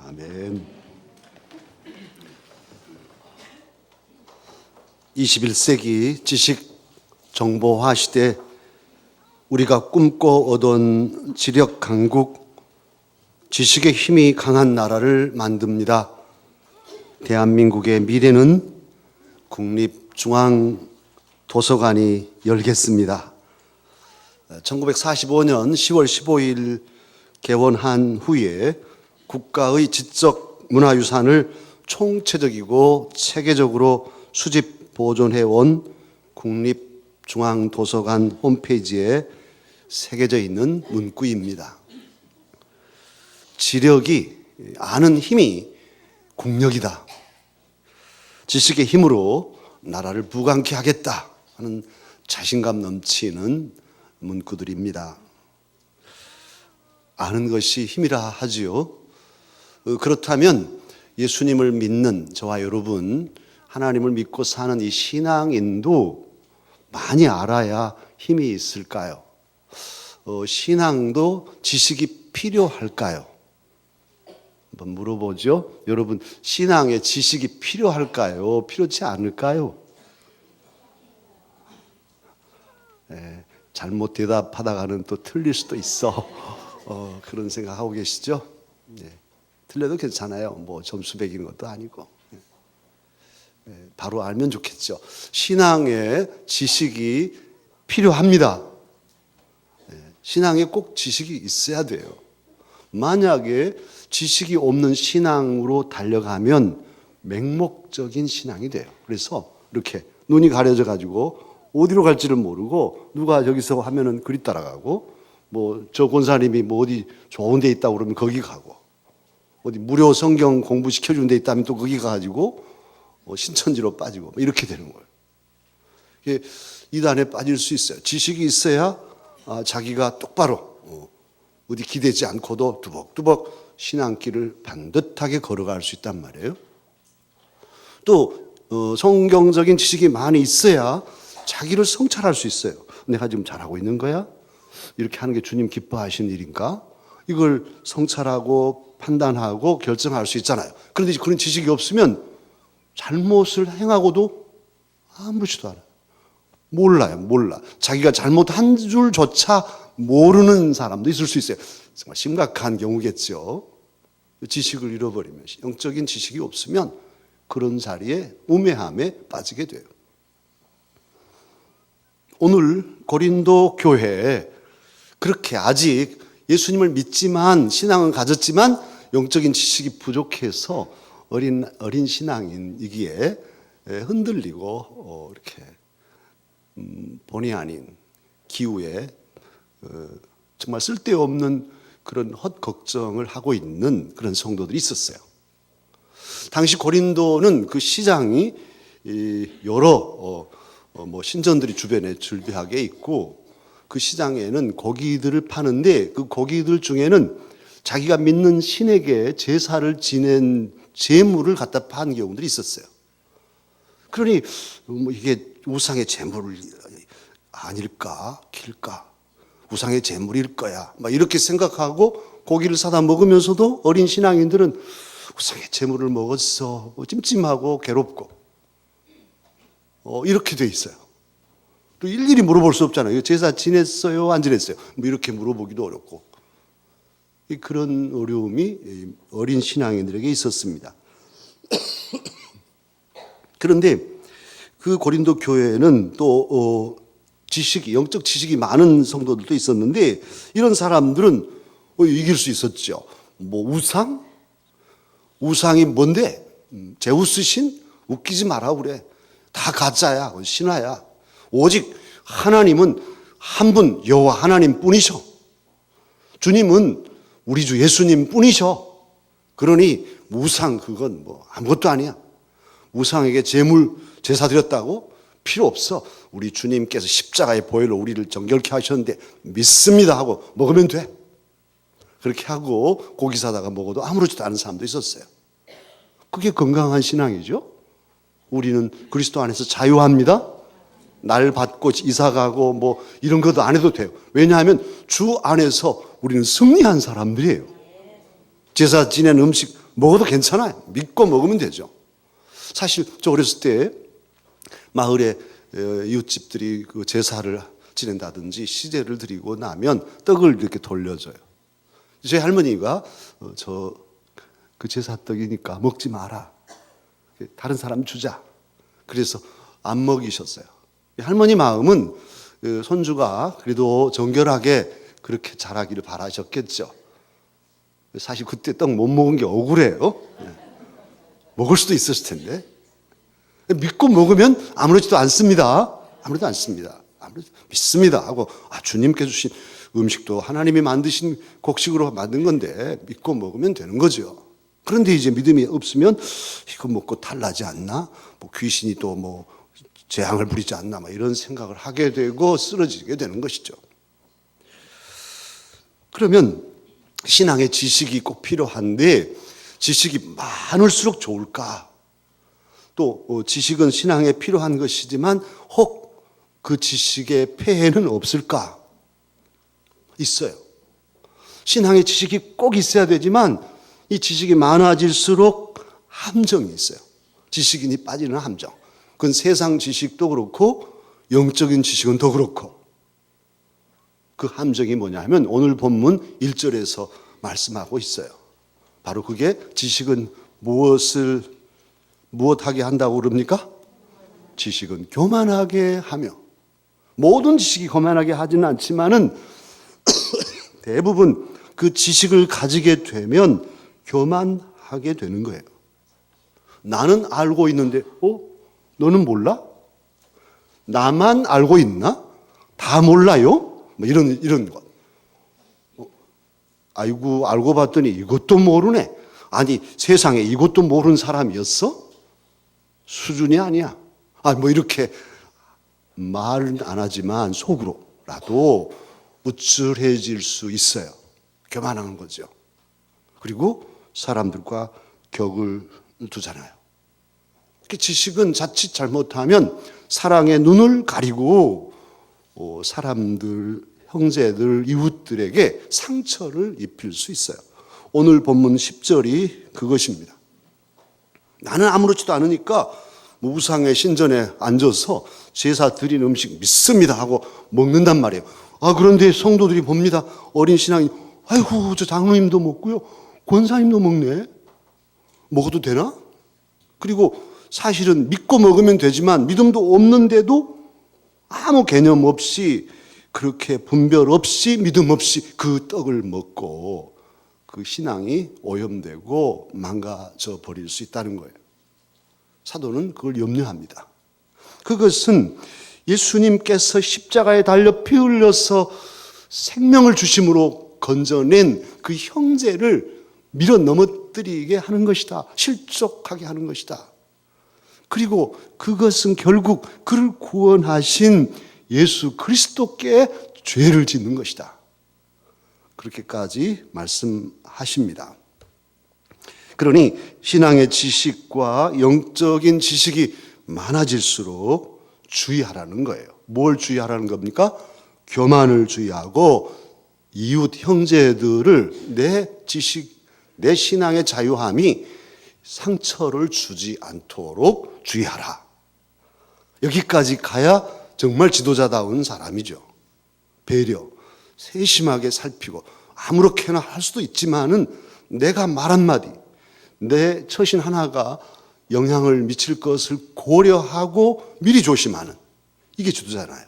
아멘. 21세기 지식 정보화 시대 우리가 꿈꿔 얻은 지력 강국, 지식의 힘이 강한 나라를 만듭니다. 대한민국의 미래는 국립중앙도서관이 열겠습니다. 1945년 10월 15일 개원한 후에 국가의 지적 문화유산을 총체적이고 체계적으로 수집 보존해온 국립중앙도서관 홈페이지에 새겨져 있는 문구입니다. 지력이 아는 힘이 국력이다. 지식의 힘으로 나라를 부강케 하겠다 하는 자신감 넘치는 문구들입니다. 아는 것이 힘이라 하지요. 그렇다면 예수님을 믿는 저와 여러분, 하나님을 믿고 사는 이 신앙인도 많이 알아야 힘이 있을까요? 신앙도 지식이 필요할까요? 한번 물어보죠. 여러분, 신앙에 지식이 필요할까요? 필요치 않을까요? 잘못 대답하다가는 또 틀릴 수도 있어. 그런 생각하고 계시죠? 틀려도 괜찮아요. 뭐 점수 매기는 것도 아니고. 바로 알면 좋겠죠. 신앙에 지식이 필요합니다. 신앙에 꼭 지식이 있어야 돼요. 만약에 지식이 없는 신앙으로 달려가면 맹목적인 신앙이 돼요. 그래서 이렇게 눈이 가려져 가지고 어디로 갈지를 모르고 누가 여기서 하면은 그리 따라가고 뭐 저 권사님이 뭐 어디 좋은 데 있다고 그러면 거기 가고 어디 무료 성경 공부 시켜주는 데 있다면 또 거기 가가지고 신천지로 빠지고 이렇게 되는 거예요. 이게 이단에 빠질 수 있어요. 지식이 있어야 자기가 똑바로 어디 기대지 않고도 두벅두벅 신앙길을 반듯하게 걸어갈 수 있단 말이에요. 또 성경적인 지식이 많이 있어야 자기를 성찰할 수 있어요. 내가 지금 잘하고 있는 거야? 이렇게 하는 게 주님 기뻐하시는 일인가? 이걸 성찰하고 판단하고 결정할 수 있잖아요. 그런데 그런 지식이 없으면 잘못을 행하고도 아무렇지도 않아요. 몰라. 자기가 잘못한 줄조차 모르는 사람도 있을 수 있어요. 정말 심각한 경우겠죠. 지식을 잃어버리면, 영적인 지식이 없으면 그런 자리에 우매함에 빠지게 돼요. 오늘 고린도 교회에 그렇게 아직 예수님을 믿지만 신앙은 가졌지만 영적인 지식이 부족해서 어린 신앙인이기에 흔들리고 이렇게 본의 아닌 기후에 정말 쓸데없는 그런 헛걱정을 하고 있는 그런 성도들이 있었어요. 당시 고린도는 그 시장이 여러 뭐 신전들이 주변에 즐비하게 있고 그 시장에는 고기들을 파는데 그 고기들 중에는 자기가 믿는 신에게 제사를 지낸 제물을 갖다 파는 경우들이 있었어요. 그러니 뭐 이게 우상의 제물 아닐까 길까 우상의 제물일 거야 막 이렇게 생각하고 고기를 사다 먹으면서도 어린 신앙인들은 우상의 제물을 먹었어 찜찜하고 괴롭고 이렇게 돼 있어요. 또 일일이 물어볼 수 없잖아요. 제사 지냈어요? 안 지냈어요? 뭐 이렇게 물어보기도 어렵고 그런 어려움이 어린 신앙인들에게 있었습니다. 그런데 그 고린도 교회에는 또 영적 지식이 많은 성도들도 있었는데 이런 사람들은 이길 수 있었죠. 뭐 우상이 뭔데? 제우스 신? 웃기지 마라 그래. 다 가짜야. 신화야. 오직 하나님은 한 분 여호와 하나님 뿐이셔. 주님은 우리 주 예수님 뿐이셔. 그러니 우상 그건 뭐 아무것도 아니야. 우상에게 제사 드렸다고? 필요 없어. 우리 주님께서 십자가의 보혈로 우리를 정결케 하셨는데 믿습니다 하고 먹으면 돼. 그렇게 하고 고기 사다가 먹어도 아무렇지도 않은 사람도 있었어요. 그게 건강한 신앙이죠. 우리는 그리스도 안에서 자유합니다. 날 받고 이사가고 뭐 이런 것도 안 해도 돼요. 왜냐하면 주 안에서 우리는 승리한 사람들이에요. 제사 지낸 음식 먹어도 괜찮아요. 믿고 먹으면 되죠. 사실 저 어렸을 때 마을에 이웃집들이 그 제사를 지낸다든지 시제를 드리고 나면 떡을 이렇게 돌려줘요. 제 할머니가 그 제사 떡이니까 먹지 마라. 다른 사람 주자. 그래서 안 먹이셨어요. 할머니 마음은 손주가 그래도 정결하게 그렇게 자라기를 바라셨겠죠. 사실 그때 떡 못 먹은 게 억울해요. 먹을 수도 있었을 텐데. 믿고 먹으면 아무렇지도 않습니다. 아무렇지도 않습니다. 믿습니다 하고 주님께 주신 음식도 하나님이 만드신 곡식으로 만든 건데 믿고 먹으면 되는 거죠. 그런데 이제 믿음이 없으면 이거 먹고 탈나지 않나? 뭐 귀신이 또 뭐 재앙을 부리지 않나? 뭐 이런 생각을 하게 되고 쓰러지게 되는 것이죠. 그러면 신앙의 지식이 꼭 필요한데 지식이 많을수록 좋을까? 또 지식은 신앙에 필요한 것이지만 혹 그 지식의 폐해는 없을까? 있어요. 신앙의 지식이 꼭 있어야 되지만 이 지식이 많아질수록 함정이 있어요. 지식인이 빠지는 함정. 그건 세상 지식도 그렇고 영적인 지식은 더 그렇고. 그 함정이 뭐냐 하면 오늘 본문 1절에서 말씀하고 있어요. 바로 그게 지식은 무엇하게 한다고 그럽니까? 지식은 교만하게 하며. 모든 지식이 교만하게 하지는 않지만은 대부분 그 지식을 가지게 되면 교만하게 되는 거예요. 나는 알고 있는데, 너는 몰라? 나만 알고 있나? 다 몰라요? 뭐 이런 것. 아이고, 알고 봤더니 이것도 모르네. 아니, 세상에 이것도 모르는 사람이었어? 수준이 아니야. 뭐 이렇게 말은 안 하지만 속으로라도 우쭐해질 수 있어요. 교만한 거죠. 그리고 사람들과 격을 두잖아요. 지식은 자칫 잘못하면 사랑의 눈을 가리고 사람들, 형제들, 이웃들에게 상처를 입힐 수 있어요. 오늘 본문 10절이 그것입니다. 나는 아무렇지도 않으니까 우상의 신전에 앉아서 제사 드린 음식 믿습니다 하고 먹는단 말이에요. 그런데 성도들이 봅니다. 어린 신앙이 아이고 저 장로님도 먹고요. 권사님도 먹네. 먹어도 되나? 그리고 사실은 믿고 먹으면 되지만 믿음도 없는데도 아무 개념 없이 그렇게 분별 없이 믿음 없이 그 떡을 먹고 그 신앙이 오염되고 망가져 버릴 수 있다는 거예요. 사도는 그걸 염려합니다. 그것은 예수님께서 십자가에 달려 피 흘려서 생명을 주심으로 건져낸 그 형제를 밀어 넘어뜨리게 하는 것이다. 실족하게 하는 것이다. 그리고 그것은 결국 그를 구원하신 예수 그리스도께 죄를 짓는 것이다. 그렇게까지 말씀하십니다. 그러니 신앙의 지식과 영적인 지식이 많아질수록 주의하라는 거예요. 뭘 주의하라는 겁니까? 교만을 주의하고 이웃 형제들을 내 지식, 내 신앙의 자유함이 상처를 주지 않도록 주의하라. 여기까지 가야 정말 지도자다운 사람이죠. 배려, 세심하게 살피고 아무렇게나 할 수도 있지만은 내가 말 한마디, 내 처신 하나가 영향을 미칠 것을 고려하고 미리 조심하는 이게 지도자잖아요.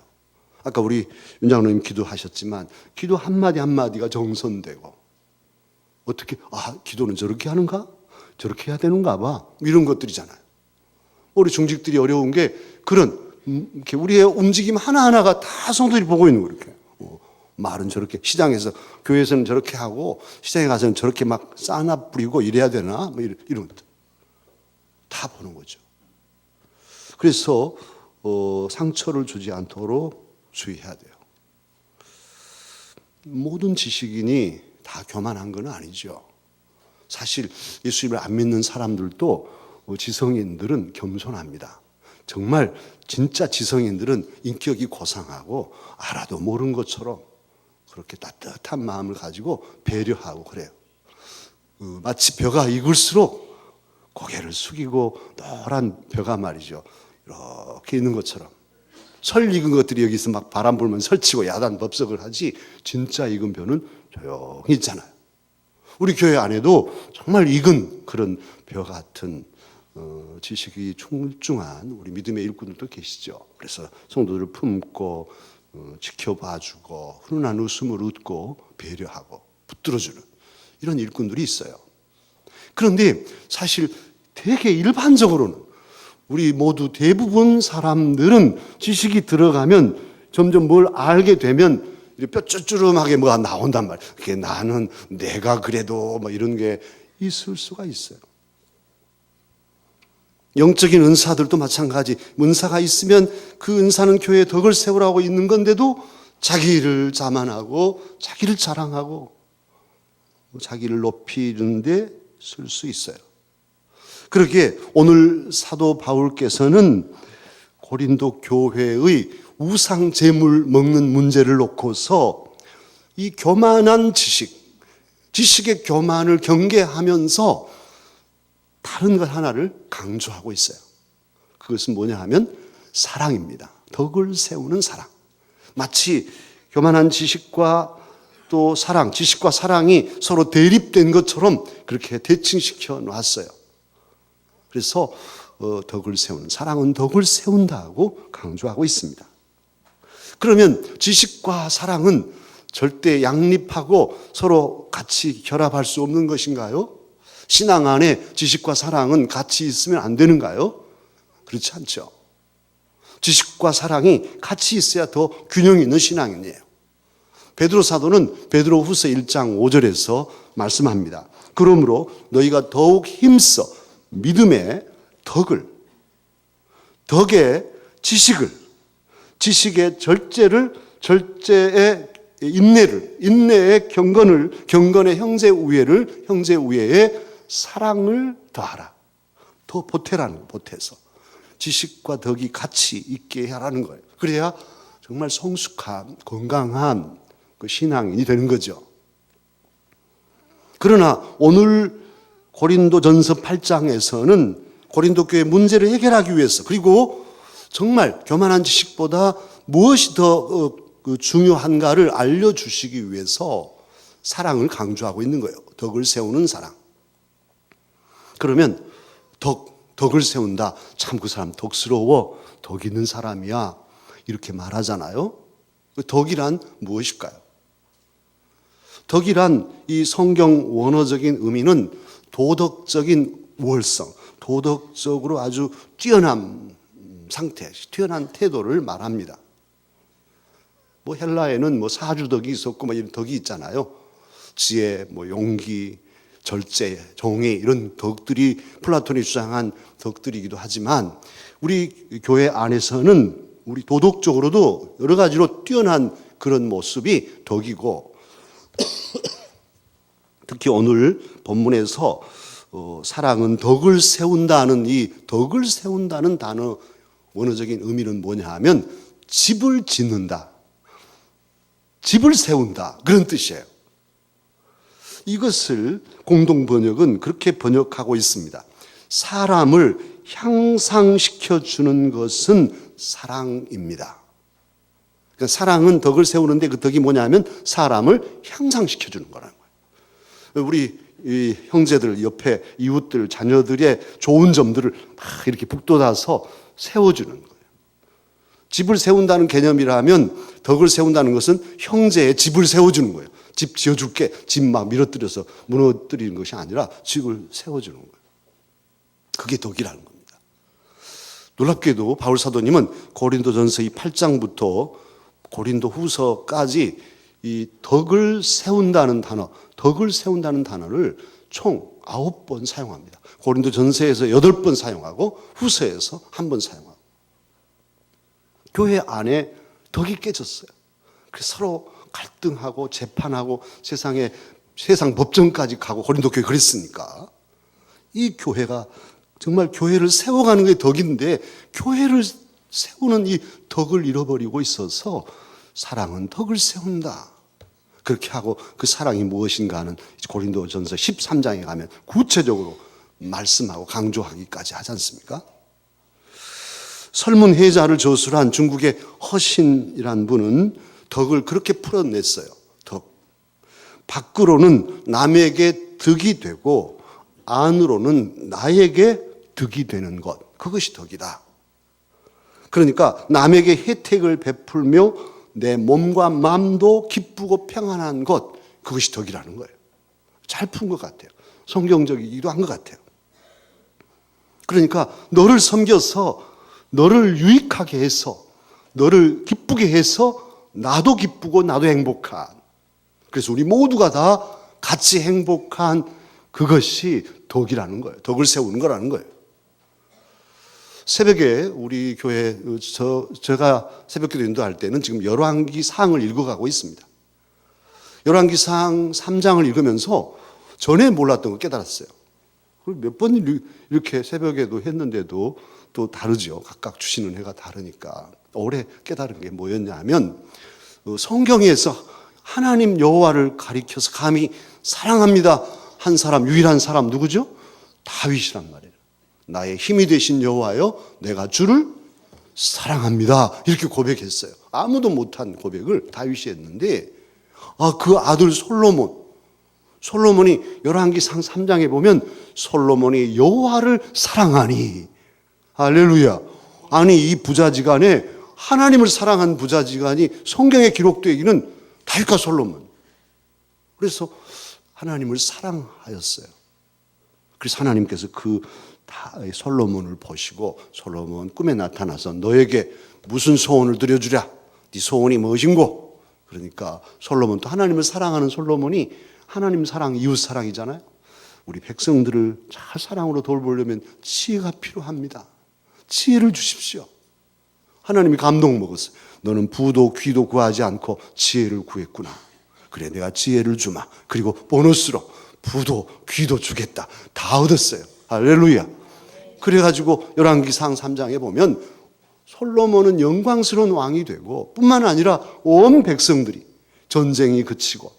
아까 우리 윤 장로님 기도하셨지만 기도 한마디 한마디가 정선되고 어떻게 기도는 저렇게 하는가? 저렇게 해야 되는가 봐. 이런 것들이잖아요. 우리 중직들이 어려운 게 그런 우리의 움직임 하나하나가 다 성도들이 보고 있는 거예요. 이렇게. 말은 저렇게 시장에서 교회에서는 저렇게 하고 시장에 가서는 저렇게 막 싸나 뿌리고 이래야 되나? 뭐 이런 것들 다 보는 거죠. 그래서 상처를 주지 않도록 주의해야 돼요. 모든 지식인이 다 교만한 건 아니죠. 사실 예수님을 안 믿는 사람들도 지성인들은 겸손합니다. 정말 진짜 지성인들은 인격이 고상하고 알아도 모르는 것처럼 그렇게 따뜻한 마음을 가지고 배려하고 그래요. 마치 벼가 익을수록 고개를 숙이고 노란 벼가 말이죠. 이렇게 있는 것처럼. 설 익은 것들이 여기서 막 바람 불면 설치고 야단 법석을 하지 진짜 익은 벼는 조용히 있잖아요. 우리 교회 안에도 정말 익은 그런 벼 같은 지식이 충중한 우리 믿음의 일꾼들도 계시죠. 그래서 성도들을 품고 지켜봐주고 훈훈한 웃음을 웃고 배려하고 붙들어주는 이런 일꾼들이 있어요. 그런데 사실 되게 일반적으로는 우리 모두 대부분 사람들은 지식이 들어가면 점점 뭘 알게 되면 뼈쭈쭈름하게 뭐가 나온단 말이에요. 그게 나는 내가 그래도 뭐 이런 게 있을 수가 있어요. 영적인 은사들도 마찬가지. 은사가 있으면 그 은사는 교회에 덕을 세우라고 있는 건데도 자기를 자만하고 자기를 자랑하고 자기를 높이는 데 쓸 수 있어요. 그러기에 오늘 사도 바울께서는 고린도 교회의 우상 제물 먹는 문제를 놓고서 이 교만한 지식의 교만을 경계하면서 다른 것 하나를 강조하고 있어요. 그것은 뭐냐 하면 사랑입니다. 덕을 세우는 사랑. 마치 교만한 지식과 또 사랑, 지식과 사랑이 서로 대립된 것처럼 그렇게 대칭시켜 놨어요. 그래서 덕을 세우는, 사랑은 덕을 세운다고 강조하고 있습니다. 그러면 지식과 사랑은 절대 양립하고 서로 같이 결합할 수 없는 것인가요? 신앙 안에 지식과 사랑은 같이 있으면 안 되는가요? 그렇지 않죠. 지식과 사랑이 같이 있어야 더 균형 있는 신앙이에요. 베드로 사도는 베드로후서 1장 5절에서 말씀합니다. 그러므로 너희가 더욱 힘써 믿음의 덕의 지식을, 지식의 절제의 인내의 경건의 형제 우애에 사랑을 더하라. 더 보태라는, 보태서. 지식과 덕이 같이 있게 하라는 거예요. 그래야 정말 성숙한, 건강한 그 신앙인이 되는 거죠. 그러나 오늘 고린도전서 8장에서는 고린도 교회 문제를 해결하기 위해서, 그리고 정말 교만한 지식보다 무엇이 더 중요한가를 알려주시기 위해서 사랑을 강조하고 있는 거예요. 덕을 세우는 사랑. 그러면 덕을 세운다. 참 그 사람 덕스러워. 덕 있는 사람이야. 이렇게 말하잖아요. 덕이란 무엇일까요? 덕이란 이 성경 원어적인 의미는 도덕적인 우월성, 도덕적으로 아주 뛰어난 상태, 뛰어난 태도를 말합니다. 뭐 헬라에는 뭐 사주덕이 있었고 뭐 이런 덕이 있잖아요. 지혜, 뭐 용기, 절제, 정의 이런 덕들이 플라톤이 주장한 덕들이기도 하지만 우리 교회 안에서는 우리 도덕적으로도 여러 가지로 뛰어난 그런 모습이 덕이고 특히 오늘 본문에서 사랑은 덕을 세운다는 이 덕을 세운다는 단어 원어적인 의미는 뭐냐 하면 집을 짓는다. 집을 세운다. 그런 뜻이에요. 이것을 공동 번역은 그렇게 번역하고 있습니다. 사람을 향상시켜 주는 것은 사랑입니다. 그러니까 사랑은 덕을 세우는데 그 덕이 뭐냐면 사람을 향상시켜 주는 거라는 거예요. 우리 이 형제들 옆에 이웃들 자녀들의 좋은 점들을 막 이렇게 북돋아서 세워주는 거예요. 집을 세운다는 개념이라면 덕을 세운다는 것은 형제의 집을 세워주는 거예요. 집 지어줄게. 집 막 밀어뜨려서 무너뜨리는 것이 아니라 집을 세워주는 거예요. 그게 덕이라는 겁니다. 놀랍게도 바울 사도님은 고린도전서 이 8장부터 고린도 후서까지 이 덕을 세운다는 단어를 총 9번 사용합니다. 고린도전서에서 8번 사용하고 후서에서 1번 사용하고. 교회 안에 덕이 깨졌어요. 그래서 서로 갈등하고 재판하고 세상 법정까지 가고 고린도 교회 그랬으니까 이 교회가 정말 교회를 세워가는 게 덕인데 교회를 세우는 이 덕을 잃어버리고 있어서 사랑은 덕을 세운다. 그렇게 하고 그 사랑이 무엇인가 하는 고린도전서 13장에 가면 구체적으로 말씀하고 강조하기까지 하지 않습니까? 설문회자를 저술한 중국의 허신이란 분은 덕을 그렇게 풀어냈어요. 덕. 밖으로는 남에게 득이 되고 안으로는 나에게 득이 되는 것. 그것이 덕이다. 그러니까 남에게 혜택을 베풀며 내 몸과 마음도 기쁘고 평안한 것. 그것이 덕이라는 거예요. 잘 푼 것 같아요. 성경적이기도 한 것 같아요. 그러니까 너를 섬겨서 너를 유익하게 해서 너를 기쁘게 해서 나도 기쁘고 나도 행복한, 그래서 우리 모두가 다 같이 행복한 그것이 덕이라는 거예요. 덕을 세우는 거라는 거예요. 새벽에 우리 교회 제가 새벽기도 인도할 때는 지금 열왕기상을 읽어가고 있습니다. 열왕기상 3장을 읽으면서 전에 몰랐던 걸 깨달았어요. 몇 번 이렇게 새벽에도 했는데도 또 다르죠. 각각 주시는 해가 다르니까. 올해 깨달은 게 뭐였냐면 성경에서 하나님 여호와를 가리켜서 감히 사랑합니다 한 사람, 유일한 사람 누구죠? 다윗이란 말이에요. 나의 힘이 되신 여호와여 내가 주를 사랑합니다. 이렇게 고백했어요. 아무도 못한 고백을 다윗이 했는데 그 아들 솔로몬이 열왕기상 3장에 보면 솔로몬이 여호와를 사랑하니, 할렐루야. 아니 이 부자지간에 하나님을 사랑한 부자지간이 성경에 기록되기는 다윗과 솔로몬. 그래서 하나님을 사랑하였어요. 그래서 하나님께서 그 솔로몬을 보시고 솔로몬 꿈에 나타나서 너에게 무슨 소원을 드려주랴? 네 소원이 무엇인고? 그러니까 솔로몬도 하나님을 사랑하는 솔로몬이 하나님 사랑, 이웃 사랑이잖아요. 우리 백성들을 잘 사랑으로 돌보려면 지혜가 필요합니다. 지혜를 주십시오. 하나님이 감동 먹었어요. 너는 부도 귀도 구하지 않고 지혜를 구했구나. 그래 내가 지혜를 주마. 그리고 보너스로 부도 귀도 주겠다. 다 얻었어요. 할렐루야. 그래가지고 열왕기상 3장에 보면 솔로몬은 영광스러운 왕이 되고 뿐만 아니라 온 백성들이 전쟁이 그치고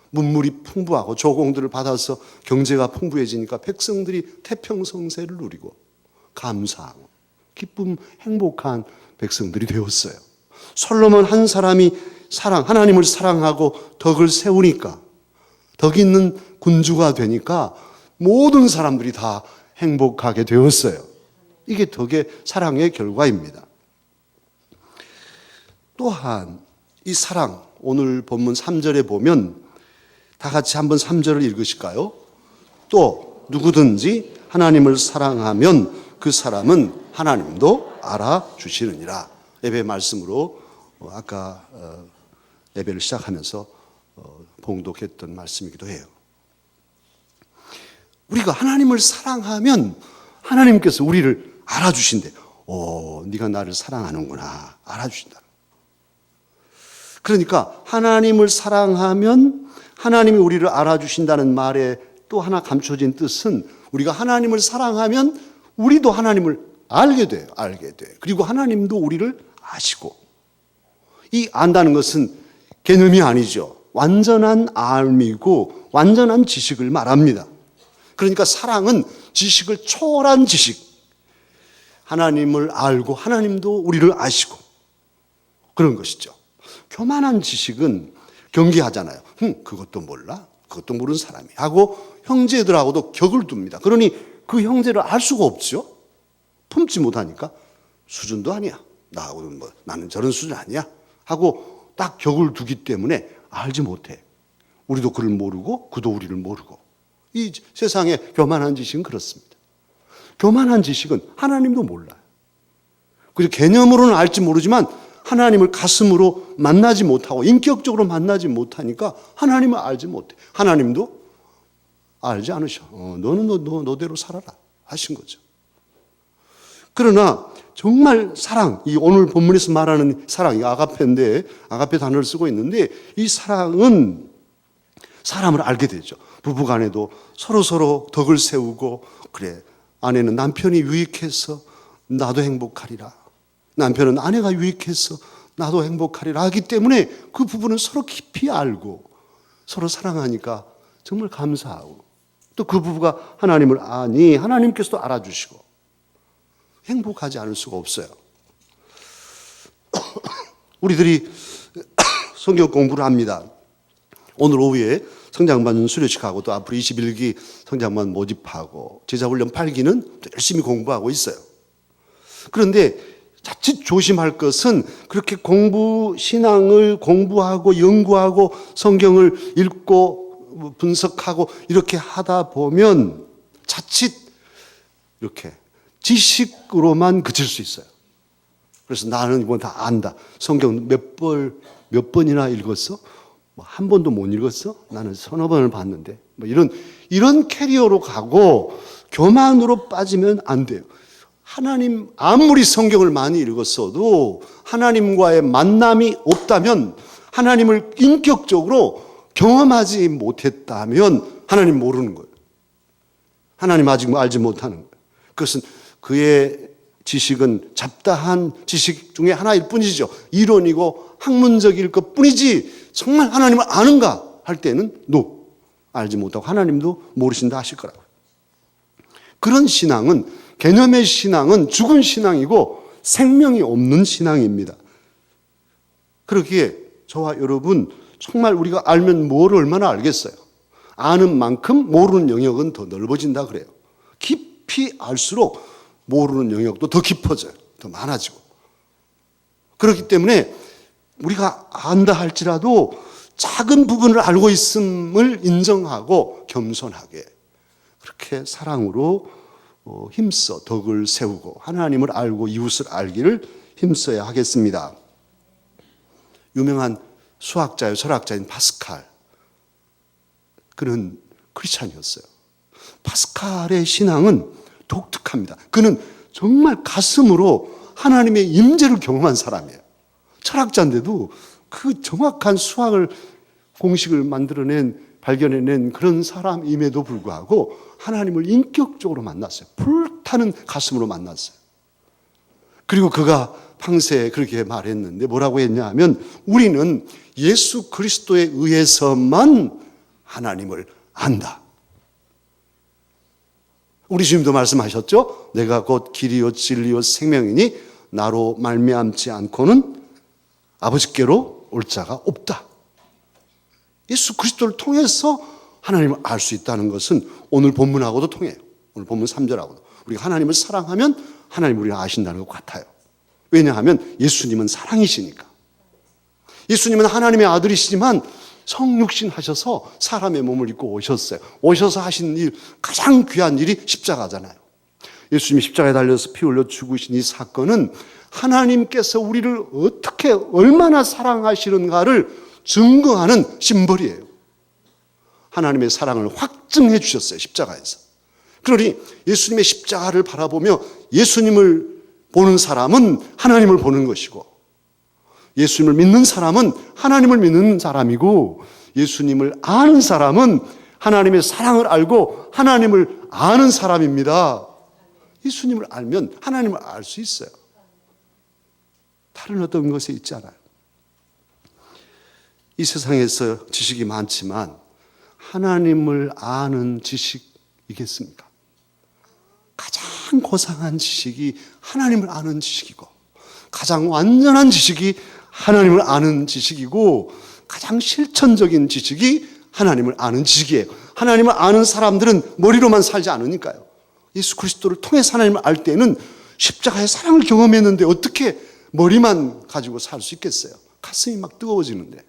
문물이 풍부하고 조공들을 받아서 경제가 풍부해지니까 백성들이 태평성세를 누리고 감사하고 기쁨, 행복한 백성들이 되었어요. 솔로몬 한 사람이 하나님을 사랑하고 덕을 세우니까, 덕 있는 군주가 되니까 모든 사람들이 다 행복하게 되었어요. 이게 덕의 사랑의 결과입니다. 또한 이 사랑, 오늘 본문 3절에 보면 다 같이 한번 3절을 읽으실까요? 또 누구든지 하나님을 사랑하면 그 사람은 하나님도 알아주시느니라. 예배 말씀으로 아까 예배를 시작하면서 봉독했던 말씀이기도 해요. 우리가 하나님을 사랑하면 하나님께서 우리를 알아주신대. 네가 나를 사랑하는구나. 알아주신다. 그러니까 하나님을 사랑하면 하나님이 우리를 알아주신다는 말에 또 하나 감춰진 뜻은 우리가 하나님을 사랑하면 우리도 하나님을 알게 돼요. 그리고 하나님도 우리를 아시고. 이 안다는 것은 개념이 아니죠. 완전한 알미고 완전한 지식을 말합니다. 그러니까 사랑은 지식을 초월한 지식. 하나님을 알고 하나님도 우리를 아시고 그런 것이죠. 교만한 지식은 경계하잖아요. 그것도 몰라? 그것도 모르는 사람이 하고 형제들하고도 격을 둡니다. 그러니 그 형제를 알 수가 없죠. 품지 못하니까 수준도 아니야. 나하고는 나는 저런 수준 아니야 하고 딱 격을 두기 때문에 알지 못해. 우리도 그를 모르고 그도 우리를 모르고. 이 세상의 교만한 지식은 그렇습니다. 교만한 지식은 하나님도 몰라요. 그래서 개념으로는 알지 모르지만 하나님을 가슴으로 만나지 못하고 인격적으로 만나지 못하니까 하나님을 알지 못해. 하나님도 알지 않으셔. 너는 너대로 살아라 하신 거죠. 그러나 정말 사랑, 이 오늘 본문에서 말하는 사랑이 아가페인데 아가페 단어를 쓰고 있는데 이 사랑은 사람을 알게 되죠. 부부간에도 서로 덕을 세우고 그래 아내는 남편이 유익해서 나도 행복하리라. 남편은 아내가 유익해서 나도 행복하리라 하기 때문에 그 부부는 서로 깊이 알고 서로 사랑하니까 정말 감사하고 또 그 부부가 하나님을 아니 하나님께서도 알아주시고 행복하지 않을 수가 없어요. 우리들이 성경 공부를 합니다. 오늘 오후에 성장반 수료식하고 또 앞으로 21기 성장반 모집하고 제자훈련 8기는 또 열심히 공부하고 있어요. 그런데 자칫 조심할 것은 그렇게 신앙을 공부하고 연구하고 성경을 읽고 분석하고 이렇게 하다 보면 자칫 이렇게 지식으로만 그칠 수 있어요. 그래서 나는 이건 다 안다. 성경 몇 번이나 읽었어? 뭐 한 번도 못 읽었어? 나는 서너 번을 봤는데. 뭐 이런 캐리어로 가고 교만으로 빠지면 안 돼요. 하나님 아무리 성경을 많이 읽었어도 하나님과의 만남이 없다면 하나님을 인격적으로 경험하지 못했다면 하나님 모르는 거예요. 하나님 아직 알지 못하는 거예요. 그것은 그의 지식은 잡다한 지식 중에 하나일 뿐이죠. 이론이고 학문적일 것 뿐이지 정말 하나님을 아는가 할 때는 no. 알지 못하고 하나님도 모르신다 하실 거라고요. 그런 신앙은 개념의 신앙은 죽은 신앙이고 생명이 없는 신앙입니다. 그러기에 저와 여러분 정말 우리가 알면 뭘 얼마나 알겠어요. 아는 만큼 모르는 영역은 더 넓어진다 그래요. 깊이 알수록 모르는 영역도 더 깊어져요. 더 많아지고. 그렇기 때문에 우리가 안다 할지라도 작은 부분을 알고 있음을 인정하고 겸손하게 그렇게 사랑으로 힘써 덕을 세우고 하나님을 알고 이웃을 알기를 힘써야 하겠습니다. 유명한 수학자요 철학자인 파스칼, 그는 크리스찬이었어요. 파스칼의 신앙은 독특합니다. 그는 정말 가슴으로 하나님의 임재를 경험한 사람이에요. 철학자인데도 그 정확한 수학을 공식을 발견해낸 그런 사람임에도 불구하고 하나님을 인격적으로 만났어요. 불타는 가슴으로 만났어요. 그리고 그가 평소에 그렇게 말했는데 뭐라고 했냐 하면 우리는 예수 그리스도에 의해서만 하나님을 안다. 우리 주님도 말씀하셨죠? 내가 곧 길이요 진리요 생명이니 나로 말미암지 않고는 아버지께로 올 자가 없다. 예수 그리스도를 통해서 하나님을 알 수 있다는 것은 오늘 본문하고도 통해요. 오늘 본문 3절하고도. 우리가 하나님을 사랑하면 하나님 우리가 아신다는 것 같아요. 왜냐하면 예수님은 사랑이시니까. 예수님은 하나님의 아들이시지만 성육신 하셔서 사람의 몸을 입고 오셨어요. 오셔서 하신 일, 가장 귀한 일이 십자가잖아요. 예수님이 십자가에 달려서 피 흘려 죽으신 이 사건은 하나님께서 우리를 어떻게 얼마나 사랑하시는가를 증거하는 심벌이에요. 하나님의 사랑을 확증해 주셨어요. 십자가에서. 그러니 예수님의 십자가를 바라보며 예수님을 보는 사람은 하나님을 보는 것이고 예수님을 믿는 사람은 하나님을 믿는 사람이고 예수님을 아는 사람은 하나님의 사랑을 알고 하나님을 아는 사람입니다. 예수님을 알면 하나님을 알 수 있어요. 다른 어떤 것에 있지 않아요. 이 세상에서 지식이 많지만 하나님을 아는 지식이겠습니까? 가장 고상한 지식이 하나님을 아는 지식이고 가장 완전한 지식이 하나님을 아는 지식이고 가장 실천적인 지식이 하나님을 아는 지식이에요. 하나님을 아는 사람들은 머리로만 살지 않으니까요. 예수 그리스도를 통해서 하나님을 알 때는 십자가의 사랑을 경험했는데 어떻게 머리만 가지고 살 수 있겠어요? 가슴이 막 뜨거워지는데.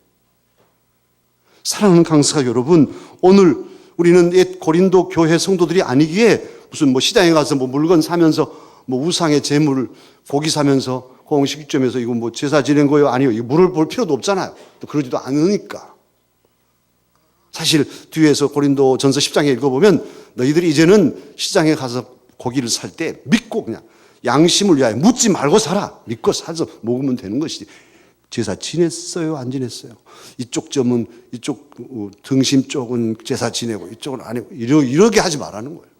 사랑하는 강사 여러분, 오늘 우리는 옛 고린도 교회 성도들이 아니기에 무슨 시장에 가서 물건 사면서 우상의 재물을 고기 사면서 공식점에서 이거 제사 지낸 거요? 아니요. 이거 물을 볼 필요도 없잖아요. 또 그러지도 않으니까. 사실 뒤에서 고린도 전서 10장에 읽어보면 너희들이 이제는 시장에 가서 고기를 살 때 믿고 그냥 양심을 위하여 묻지 말고 살아. 믿고 사서 먹으면 되는 것이지. 제사 지냈어요? 안 지냈어요? 이쪽 점은 이쪽 등심 쪽은 제사 지내고 이쪽은 안 하고 이러게 하지 말라는 거예요.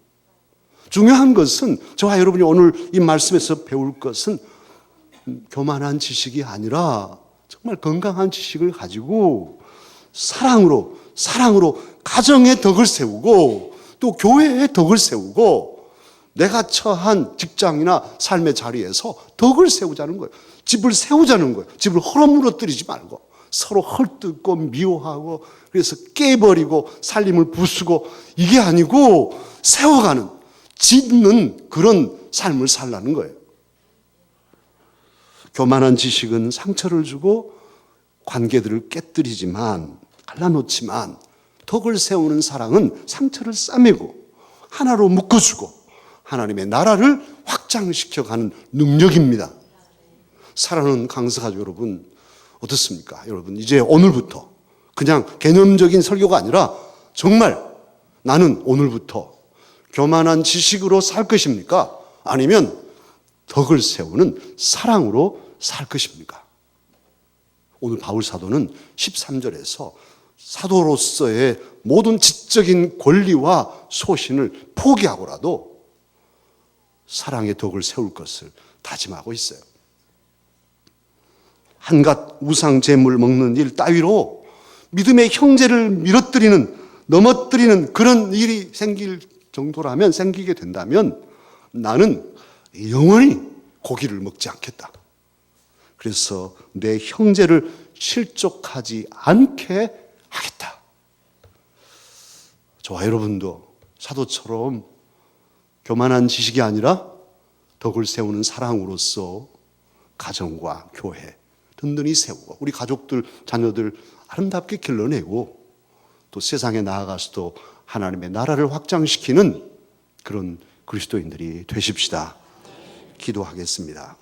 중요한 것은 저와 여러분이 오늘 이 말씀에서 배울 것은 교만한 지식이 아니라 정말 건강한 지식을 가지고 사랑으로 사랑으로 가정의 덕을 세우고 또 교회의 덕을 세우고 내가 처한 직장이나 삶의 자리에서 덕을 세우자는 거예요. 집을 세우자는 거예요. 집을 헐어무러뜨리지 말고 서로 헐뜯고 미워하고 그래서 깨버리고 살림을 부수고 이게 아니고 세워가는 짓는 그런 삶을 살라는 거예요. 교만한 지식은 상처를 주고 관계들을 깨뜨리지만 갈라놓지만 덕을 세우는 사랑은 상처를 싸매고 하나로 묶어주고 하나님의 나라를 확장시켜가는 능력입니다. 사랑하는 강서가족 여러분 어떻습니까? 여러분 이제 오늘부터 그냥 개념적인 설교가 아니라 정말 나는 오늘부터 교만한 지식으로 살 것입니까? 아니면 덕을 세우는 사랑으로 살 것입니까? 오늘 바울 사도는 13절에서 사도로서의 모든 지적인 권리와 소신을 포기하고라도 사랑의 덕을 세울 것을 다짐하고 있어요. 한갓 우상 제물 먹는 일 따위로 믿음의 형제를 넘어뜨리는 그런 일이 생길 정도라면, 생기게 된다면 나는 영원히 고기를 먹지 않겠다. 그래서 내 형제를 실족하지 않게 하겠다. 저와 여러분도 사도처럼 교만한 지식이 아니라 덕을 세우는 사랑으로서 가정과 교회 든든히 세우고 우리 가족들, 자녀들 아름답게 길러내고 또 세상에 나아가서도 하나님의 나라를 확장시키는 그런 그리스도인들이 되십시다. 기도하겠습니다.